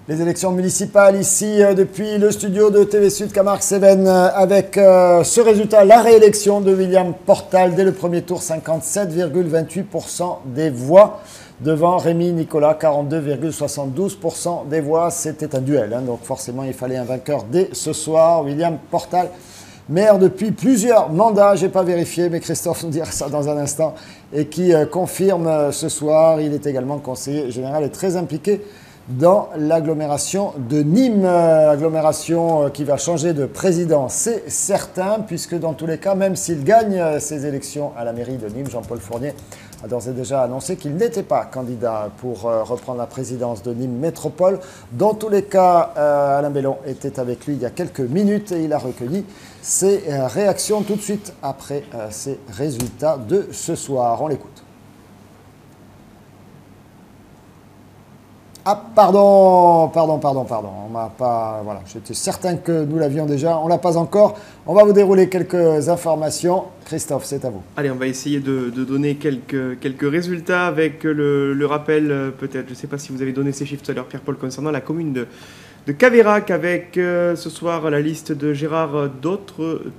Les élections municipales ici depuis le studio de TV Sud Camargue-Cévennes avec ce résultat, la réélection de William Portal dès le premier tour, 57,28% des voix devant Rémi Nicolas, 42,72% des voix. C'était un duel, donc forcément il fallait un vainqueur dès ce soir. William Portal, maire depuis plusieurs mandats, je n'ai pas vérifié, mais Christophe nous dira ça dans un instant, et qui confirme ce soir. Il est également conseiller général et très impliqué dans l'agglomération de Nîmes, agglomération qui va changer de président, c'est certain, puisque dans tous les cas, même s'il gagne ses élections à la mairie de Nîmes, Jean-Paul Fournier a d'ores et déjà annoncé qu'il n'était pas candidat pour reprendre la présidence de Nîmes Métropole. Dans tous les cas, Alain Bellon était avec lui il y a quelques minutes et il a recueilli ses réactions tout de suite après ces résultats de ce soir. On l'écoute. Ah, pardon. On m'a pas. Voilà, j'étais certain que nous l'avions déjà. On ne l'a pas encore. On va vous dérouler quelques informations. Christophe, c'est à vous. Allez, on va essayer de donner quelques résultats avec le rappel, peut-être. Je ne sais pas si vous avez donné ces chiffres tout à l'heure, Pierre-Paul, concernant la commune de Caveyrac, avec ce soir la liste de Gérard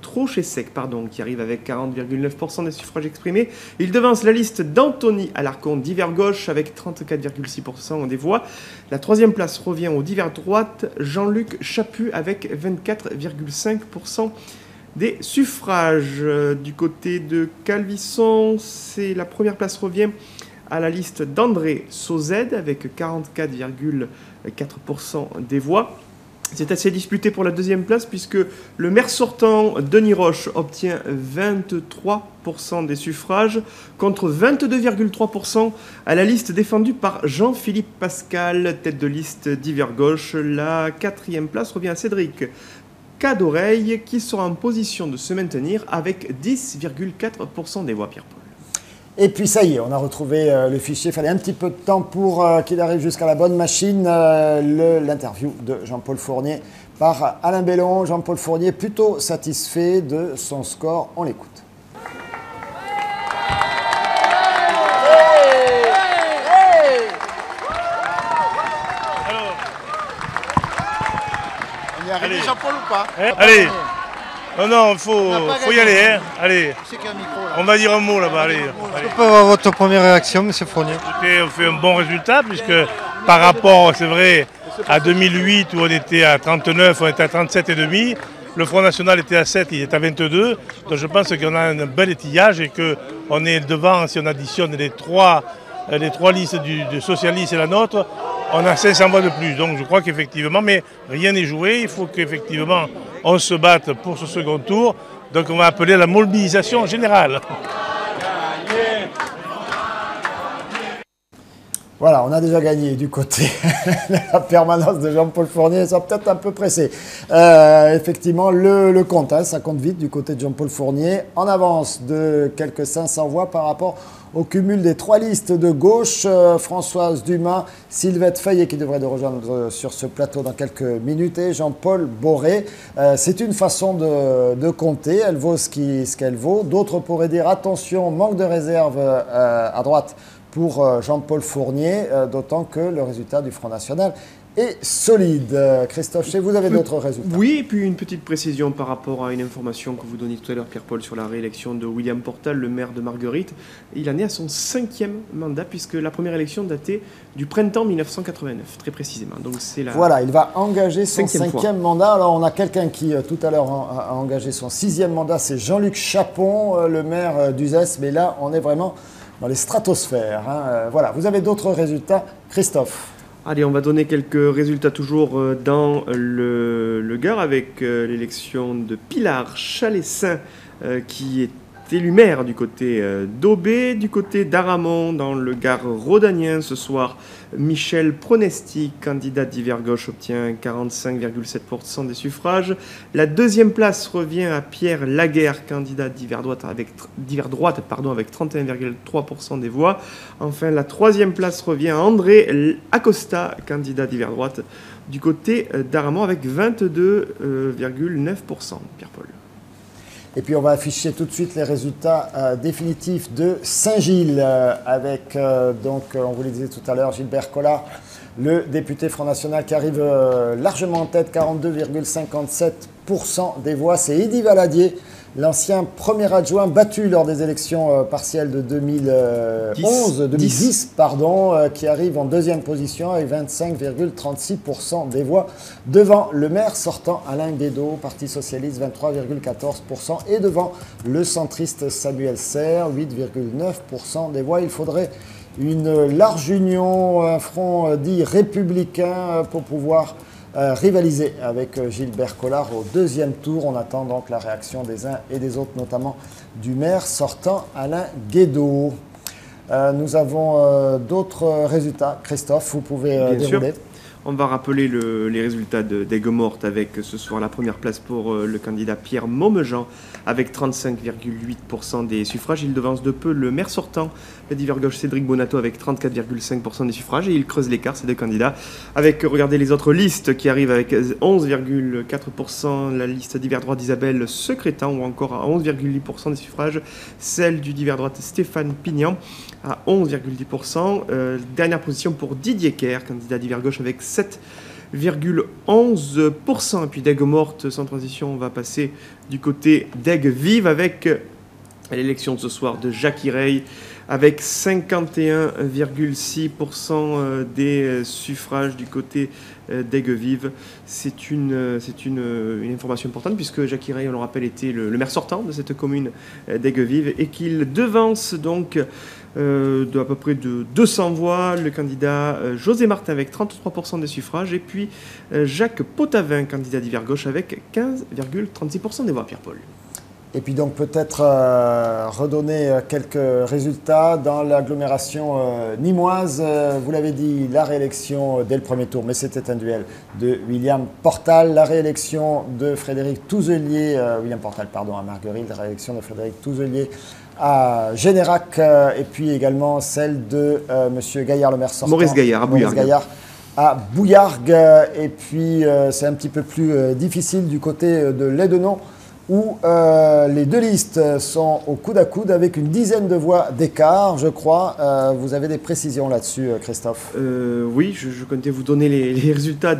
Trochesec, qui arrive avec 40,9% des suffrages exprimés. Il devance la liste d'Anthony Alarcon d'Hiver Gauche avec 34,6% des voix. La troisième place revient au d'Hiver Droite, Jean-Luc Chaput avec 24,5% des suffrages. Du côté de Calvisson, la première place revient à la liste d'André Sauzed avec 44,4% des voix. C'est assez disputé pour la deuxième place puisque le maire sortant, Denis Roche, obtient 23% des suffrages contre 22,3% à la liste défendue par Jean-Philippe Pascal, tête de liste d'Hiver Gauche. La quatrième place revient à Cédric Cadoreille qui sera en position de se maintenir avec 10,4% des voix, Pierre-Paul. Et puis ça y est, on a retrouvé le fichier. Il fallait un petit peu de temps pour qu'il arrive jusqu'à la bonne machine. L'interview de Jean-Paul Fournier par Alain Bellon. Jean-Paul Fournier plutôt satisfait de son score. On l'écoute. On y est arrivé, Jean-Paul, ou pas? Allez. Non, il faut y aller. Hein. Allez, on va dire un mot là-bas. Allez. Est-ce qu'on peut avoir votre première réaction, M. Fournier? Écoutez, on fait un bon résultat, puisque par rapport, c'est vrai, à 2008, où on était à 39, on était à 37,5, le Front National était à 7, il est à 22. Donc je pense qu'on a un bel étillage et qu'on est devant, si on additionne les trois listes du socialiste et la nôtre, on a 500 voix de plus. Donc je crois qu'effectivement, mais rien n'est joué, il faut qu'effectivement on se batte pour ce second tour. Donc on va appeler la mobilisation générale. Voilà, on a déjà gagné du côté de la permanence de Jean-Paul Fournier. Ils sont peut-être un peu pressés. Effectivement, le compte, ça compte vite du côté de Jean-Paul Fournier. En avance de quelques 500 voix par rapport au cumul des trois listes de gauche. Françoise Dumas, Sylvette Fayet qui devrait nous rejoindre sur ce plateau dans quelques minutes et Jean-Paul Boré. C'est une façon de compter. Elle vaut ce qu'elle vaut. D'autres pourraient dire attention, manque de réserve à droite pour Jean-Paul Fournier, d'autant que le résultat du Front National est solide. Christophe, vous avez d'autres résultats? Oui, et puis une petite précision par rapport à une information que vous donniez tout à l'heure, Pierre-Paul, sur la réélection de William Portal, le maire de Marguerite. Il en est à son 5e mandat, puisque la première élection datait du printemps 1989, très précisément. Donc c'est Voilà, il va engager son 5e mandat. Alors on a quelqu'un qui, tout à l'heure, a engagé son 6e mandat, c'est Jean-Luc Chapon, le maire d'Uzès. Mais là, on est vraiment dans les stratosphères. Voilà, vous avez d'autres résultats, Christophe? Allez, on va donner quelques résultats toujours dans le Gard avec l'élection de Pilar Chalessin qui est élu maire du côté d'Aubé, du côté d'Aramon, dans le Gard rhodanien. Ce soir, Michel Pronesti, candidat d'Hiver Gauche, obtient 45,7% des suffrages. La deuxième place revient à Pierre Laguerre, candidat d'Hiver Droite avec 31,3% des voix. Enfin, la troisième place revient à André Acosta, candidat d'Hiver Droite, du côté d'Aramon avec 22,9%. Pierre-Paul. Et puis on va afficher tout de suite les résultats définitifs de Saint-Gilles avec, donc on vous le disait tout à l'heure, Gilbert Collard Le député Front National qui arrive largement en tête, 42,57% des voix, c'est Eddy Valadier, l'ancien premier adjoint battu lors des élections partielles de 2010, qui arrive en deuxième position avec 25,36% des voix, devant le maire sortant Alain Guédot, Parti socialiste 23,14%, et devant le centriste Samuel Serre, 8,9% des voix. Il faudrait une large union, un front dit républicain pour pouvoir rivaliser avec Gilbert Collard au deuxième tour. On attend donc la réaction des uns et des autres, notamment du maire sortant Alain Guédot. Nous avons d'autres résultats. Christophe, vous pouvez dérouler. Sûr. On va rappeler les résultats d'Aigues-Mortes avec ce soir la première place pour le candidat Pierre Momejean avec 35,8% des suffrages. Il devance de peu le maire sortant, le divergence Cédric Bonato avec 34,5% des suffrages, et il creuse l'écart, ces deux candidats, avec, regardez les autres listes qui arrivent avec 11,4%, la liste d'hiver droite d'Isabelle Secrétan, ou encore à 11,8% des suffrages, celle du divers droite Stéphane Pignan à 11,10%. Dernière position pour Didier Kerr, candidat d'hiver gauche avec 7,11%. Et puis d'Aigues-Mortes, sans transition, on va passer du côté d'Aigues-Vives avec l'élection de ce soir de Jacques Hireille avec 51,6% des suffrages du côté d'Aigues-Vives. C'est une information importante puisque Jacques Hireille, on le rappelle, était le maire sortant de cette commune d'Aigues-Vives et qu'il devance donc de à peu près de 200 voix le candidat José Martin avec 33% des suffrages, et puis Jacques Potavin, candidat d'hiver gauche, avec 15,36% des voix. Pierre-Paul. Et puis donc peut-être redonner quelques résultats dans l'agglomération nîmoise. Vous l'avez dit, la réélection dès le premier tour, mais c'était un duel de William Portal. La réélection de Frédéric Touzelier, William Portal, pardon, à Marguerite, la réélection de Frédéric Touzelier à Générac, et puis également celle de M. Gaillard, le maire sortant. Maurice Gaillard, à Bouillargues. Maurice Gaillard à Bouillargues. Et puis c'est un petit peu plus difficile du côté de Lédenon, où les deux listes sont au coude à coude avec une dizaine de voix d'écart, je crois. Vous avez des précisions là-dessus, Christophe? Oui, je comptais vous donner les résultats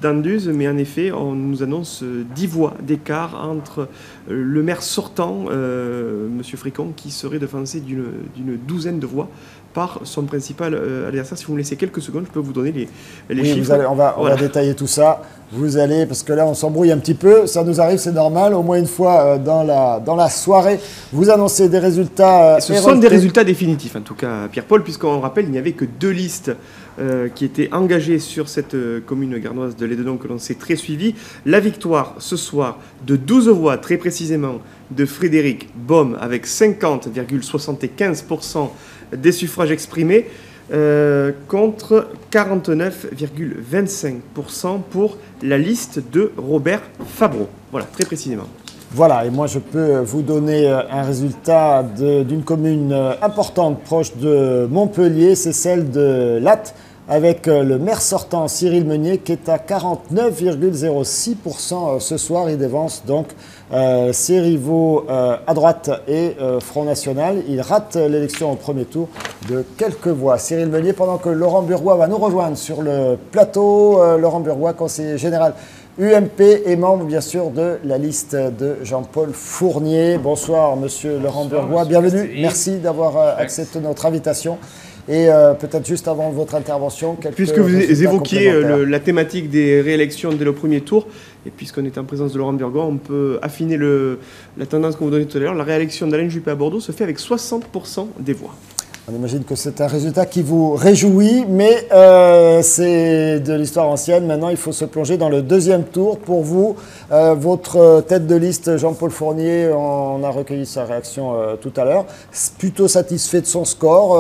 d'Anduze, mais en effet, on nous annonce 10 voix d'écart entre le maire sortant, M. Fricon, qui serait devancé d'une douzaine de voix par son principal adversaire. Si vous me laissez quelques secondes, je peux vous donner les chiffres. On va détailler tout ça. Vous allez, parce que là on s'embrouille un petit peu, ça nous arrive, c'est normal, au moins une fois dans la soirée, vous annoncez des résultats. Ce sont des résultats définitifs, en tout cas, Pierre-Paul, puisqu'on rappelle, il n'y avait que 2 listes qui étaient engagées sur cette commune garnoise de Lédenon que l'on s'est très suivi. La victoire ce soir de 12 voix, très précisément, de Frédéric Baume avec 50,75% des suffrages exprimés, contre 49,25% pour la liste de Robert Fabreau. Voilà, très précisément. Voilà, et moi je peux vous donner un résultat d'une commune importante proche de Montpellier, c'est celle de Latte, avec le maire sortant Cyril Meunier qui est à 49,06% ce soir. Il dévance donc ses rivaux à droite et Front National. Il rate l'élection au premier tour de quelques voix. Cyril Meunier, pendant que Laurent Burgois va nous rejoindre sur le plateau. Laurent Burgois, conseiller général UMP et membre bien sûr de la liste de Jean-Paul Fournier. Bonsoir monsieur Laurent Burgois, bienvenue. Merci d'avoir accepté notre invitation. Et peut-être juste avant votre intervention, puisque vous évoquiez la thématique des réélections dès le premier tour, et puisqu'on est en présence de Laurent Burgois, on peut affiner la tendance qu'on vous donnait tout à l'heure. La réélection d'Alain Juppé à Bordeaux se fait avec 60% des voix. On imagine que c'est un résultat qui vous réjouit, mais c'est de l'histoire ancienne. Maintenant, il faut se plonger dans le deuxième tour. Pour vous, votre tête de liste, Jean-Paul Fournier, on a recueilli sa réaction tout à l'heure. Plutôt satisfait de son score,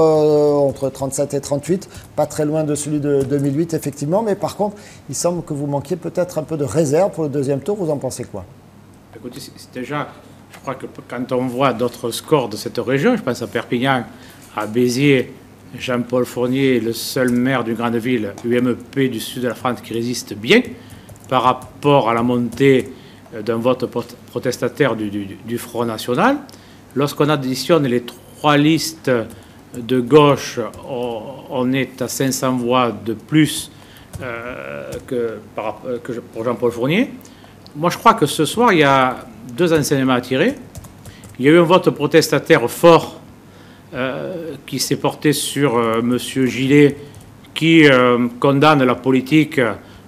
entre 37 et 38. Pas très loin de celui de 2008, effectivement. Mais par contre, il semble que vous manquiez peut-être un peu de réserve pour le deuxième tour. Vous en pensez quoi? Écoutez, c'est déjà, je crois que quand on voit d'autres scores de cette région, je pense à Perpignan, à Béziers, Jean-Paul Fournier, le seul maire d'une grande ville UMP du sud de la France qui résiste bien par rapport à la montée d'un vote protestataire du Front National. Lorsqu'on additionne les 3 listes de gauche, on est à 500 voix de plus que pour Jean-Paul Fournier. Moi, je crois que ce soir, il y a deux enseignements à tirer. Il y a eu un vote protestataire fort qui s'est porté sur M. Gillet, qui condamne la politique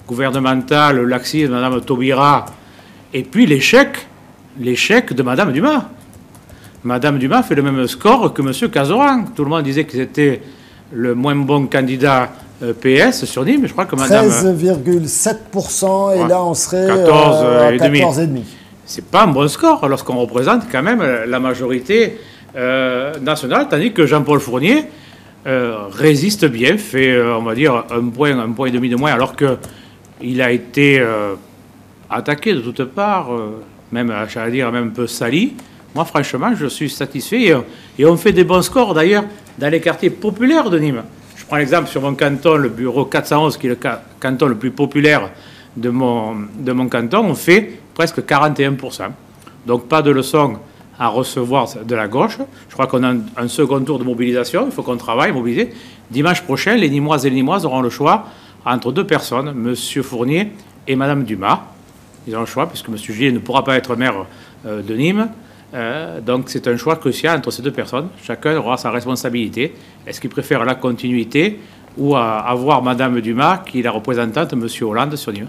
gouvernementale, le laxisme de Mme Taubira, et puis l'échec de Mme Dumas. Mme Dumas fait le même score que M. Cazoran. Tout le monde disait que c'était le moins bon candidat PS sur Nîmes, mais je crois que Mme... 13,7%, et là on serait 14,5%. 14,5%. C'est pas un bon score lorsqu'on représente quand même la majorité nationale, tandis que Jean-Paul Fournier résiste bien, fait, on va dire, un point et demi de moins, alors qu'il a été attaqué de toutes parts, même, j'allais dire, même un peu sali. Moi, franchement, je suis satisfait. Et on fait des bons scores, d'ailleurs, dans les quartiers populaires de Nîmes. Je prends l'exemple sur mon canton, le bureau 411, qui est le canton le plus populaire de mon canton, on fait presque 41%. Donc, pas de leçon à recevoir de la gauche. Je crois qu'on a un second tour de mobilisation. Il faut qu'on travaille, mobiliser. Dimanche prochain, les Nîmoises et les Nîmoises auront le choix entre deux personnes, M. Fournier et Mme Dumas. Ils ont le choix, puisque M. Gillet ne pourra pas être maire de Nîmes. Donc c'est un choix crucial entre ces deux personnes. Chacun aura sa responsabilité. Est-ce qu'il préfère la continuité ou avoir Mme Dumas, qui est la représentante de M. Hollande sur Nîmes?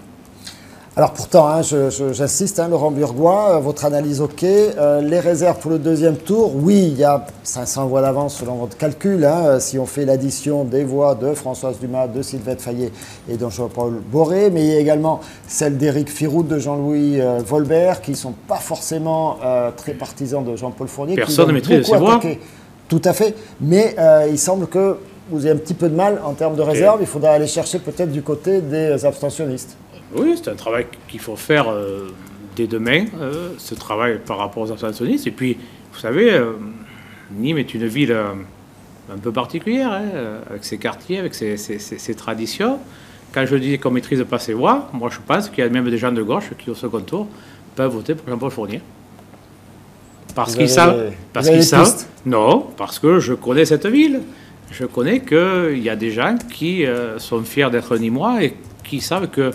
Alors pourtant, hein, j'insiste, hein, Laurent Burgois, votre analyse ok. Les réserves pour le deuxième tour, oui, il y a 500 voix d'avance selon votre calcul. Hein, si on fait l'addition des voix de Françoise Dumas, de Sylvette Fayet et de Jean-Paul Boré, mais il y a également celle d'Éric Firoud, de Jean-Louis Volbert, qui ne sont pas forcément très partisans de Jean-Paul Fournier. Personne ne maîtrise ses voix. Tout à fait, mais il semble que vous ayez un petit peu de mal en termes de réserve. Il faudra aller chercher peut-être du côté des abstentionnistes. Oui, c'est un travail qu'il faut faire dès demain, ce travail par rapport aux abstentionnistes. Et puis, vous savez, Nîmes est une ville un peu particulière, hein, avec ses quartiers, avec ses traditions. Quand je dis qu'on ne maîtrise pas ses voix, moi je pense qu'il y a même des gens de gauche qui, au second tour, peuvent voter pour Jean-Paul Fournier. Parce qu'ils savent. Parce qu'ils savent. Non, parce que je connais cette ville. Je connais qu'il y a des gens qui sont fiers d'être Nîmois et qui savent que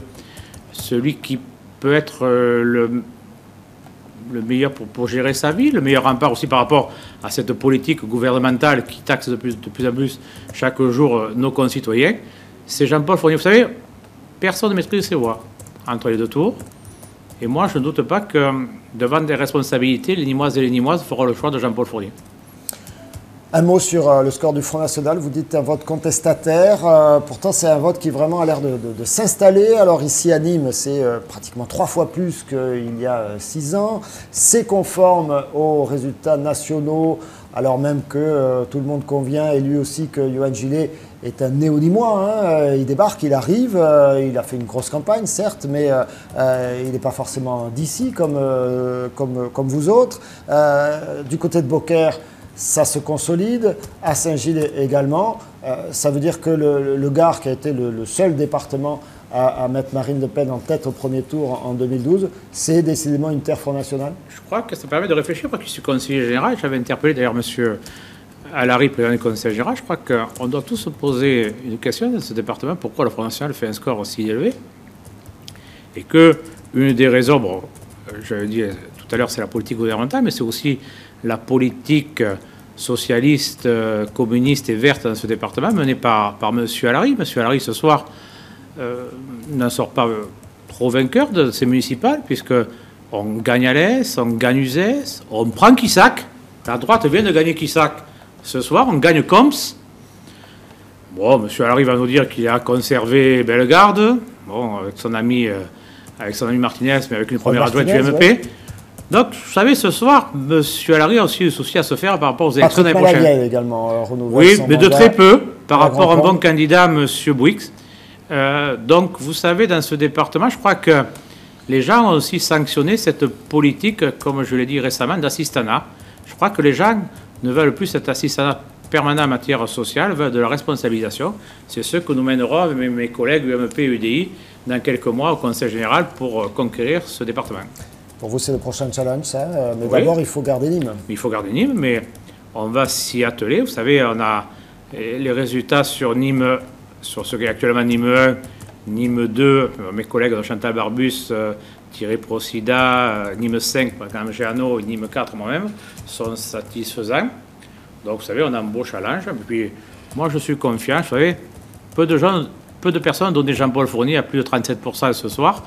celui qui peut être le meilleur pour gérer sa vie, le meilleur rempart aussi par rapport à cette politique gouvernementale qui taxe de plus en plus chaque jour nos concitoyens, c'est Jean-Paul Fournier. Vous savez, personne ne maîtrise ses voix entre les deux tours. Et moi, je ne doute pas que devant des responsabilités, les Nîmoises et les Nîmoises feront le choix de Jean-Paul Fournier. Un mot sur le score du Front National. Vous dites un vote contestataire. Pourtant, c'est un vote qui vraiment a l'air de s'installer. Alors ici à Nîmes, c'est pratiquement 3 fois plus qu'il y a 6 ans. C'est conforme aux résultats nationaux, alors même que tout le monde convient, et lui aussi, que Johan Gillet est un néo-nîmois. Hein. Il débarque, il arrive, il a fait une grosse campagne, certes, mais il n'est pas forcément d'ici comme vous autres. Du côté de Beaucaire, ça se consolide, à Saint-Gilles également. Ça veut dire que le Gard, qui a été le seul département à mettre Marine Le Pen en tête au premier tour en 2012, c'est décidément une terre Front National. Je crois que ça permet de réfléchir, parce que je suis conseiller général. J'avais interpellé d'ailleurs M. Alary, président du conseil général. Je crois qu'on doit tous se poser une question dans ce département. Pourquoi le Front National fait un score aussi élevé? Et qu'une des raisons, bon, je l'ai dit tout à l'heure, c'est la politique gouvernementale, mais c'est aussi la politique socialiste, communiste et verte dans ce département, menée par M. Alary. M. Alary, ce soir, n'en sort pas trop vainqueur de ces municipales, puisqu'on gagne à l'Est, on gagne Uzès, on prend Quissac. La droite vient de gagner Quissac. Ce soir, on gagne Comps. Bon, M. Alary va nous dire qu'il a conservé Bellegarde, bon, avec son ami Martinez, mais avec une première adjointe du MP. Ouais. Donc, vous savez, ce soir, M. Alary a aussi des soucis à se faire par rapport aux élections l'année prochaine. Également, oui, mais de très peu, par rapport à un bon candidat, M. Bouyx. Donc, vous savez, dans ce département, je crois que les gens ont aussi sanctionné cette politique, comme je l'ai dit récemment, d'assistanat. Je crois que les gens ne veulent plus cet assistanat permanent en matière sociale, veulent de la responsabilisation. C'est ce que nous mènerons avec mes collègues UMP et UDI dans quelques mois au Conseil général pour conquérir ce département. Pour vous, c'est le prochain challenge, ça. Mais oui. D'abord, il faut garder Nîmes. Il faut garder Nîmes, mais on va s'y atteler. Vous savez, on a les résultats sur Nîmes, sur ce qui est actuellement Nîmes 1, Nîmes 2, mes collègues de Chantal Barbus, Thierry Procida, Nîmes 5, Madame Géano, Nîmes 4 moi-même, sont satisfaisants. Donc, vous savez, on a un beau challenge. Et puis, moi, je suis confiant. Vous savez, peu de personnes ont donné Jean-Paul Fournier à plus de 37% ce soir.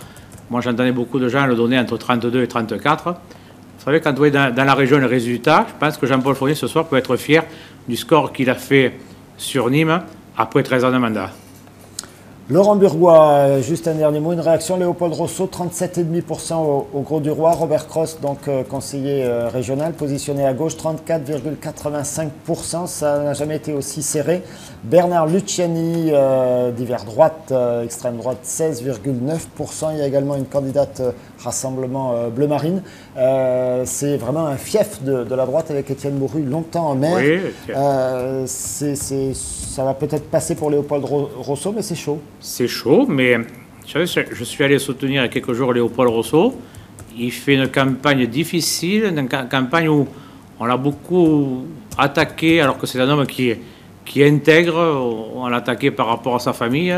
Moi, j'entendais beaucoup de gens le donner entre 32 et 34. Vous savez, quand vous voyez dans la région les résultats, je pense que Jean-Paul Fournier, ce soir, peut être fier du score qu'il a fait sur Nîmes après 13 ans de mandat. Laurent Burgois, juste un dernier mot, une réaction. Léopold Rousseau, 37,5% au Gros du Roi. Robert Cross, donc conseiller régional, positionné à gauche, 34,85%. Ça n'a jamais été aussi serré. Bernard Luciani, divers droite, extrême droite, 16,9%. Il y a également une candidate Rassemblement Bleu Marine. C'est vraiment un fief de la droite avec Étienne Bourru, longtemps en maire. Oui, ça va peut-être passer pour Léopold Rousseau, mais c'est chaud. C'est chaud, mais je suis allé soutenir il y a quelques jours Léopold Rousseau. Il fait une campagne difficile, une campagne où on l'a beaucoup attaqué, alors que c'est un homme qui intègre. On l'a attaqué par rapport à sa famille.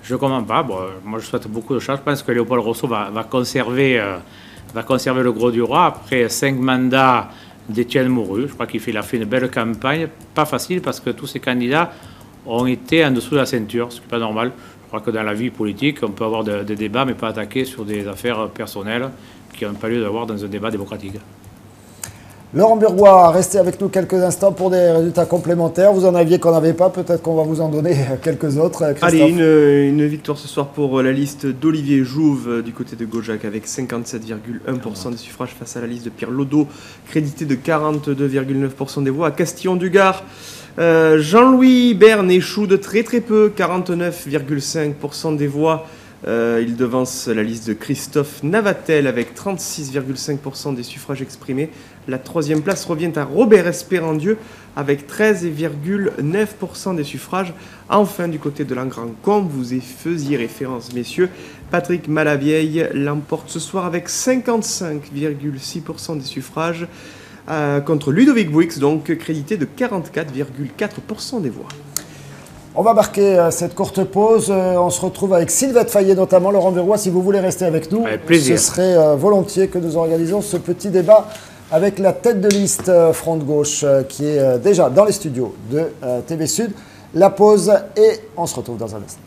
Je ne comprends pas. Bon, moi, je souhaite beaucoup de chance. Je pense que Léopold Rousseau va conserver le Gros du Roi après 5 mandats d'Étienne Mourru. Je crois qu'il a fait une belle campagne. Pas facile parce que tous ces candidats ont été en dessous de la ceinture, ce qui n'est pas normal. Je crois que dans la vie politique, on peut avoir des débats, mais pas attaquer sur des affaires personnelles qui n'ont pas lieu d'avoir dans un débat démocratique. Laurent Burgois, restez avec nous quelques instants pour des résultats complémentaires. Vous en aviez qu'on n'avait pas, peut-être qu'on va vous en donner quelques autres. Christophe. Allez, une victoire ce soir pour la liste d'Olivier Jouve du côté de Gaujac avec 57,1% des suffrages face à la liste de Pierre Lodo, crédité de 42,9% des voix. À Castillon-du-Gard, Jean-Louis Berne échoue de très peu, 49,5% des voix. Il devance la liste de Christophe Navatel avec 36,5% des suffrages exprimés. La troisième place revient à Robert Espérandieu avec 13,9% des suffrages. Enfin, du côté de Langrand-Combe, vous y faisiez référence, messieurs. Patrick Malavieille l'emporte ce soir avec 55,6% des suffrages contre Ludovic Bouix, donc crédité de 44,4% des voix. On va marquer cette courte pause. On se retrouve avec Sylvette Fayet notamment. Laurent Burgois, si vous voulez rester avec nous, avec plaisir. Ce serait volontiers que nous organisions ce petit débat avec la tête de liste Front de Gauche qui est déjà dans les studios de TV Sud. La pause et on se retrouve dans un instant.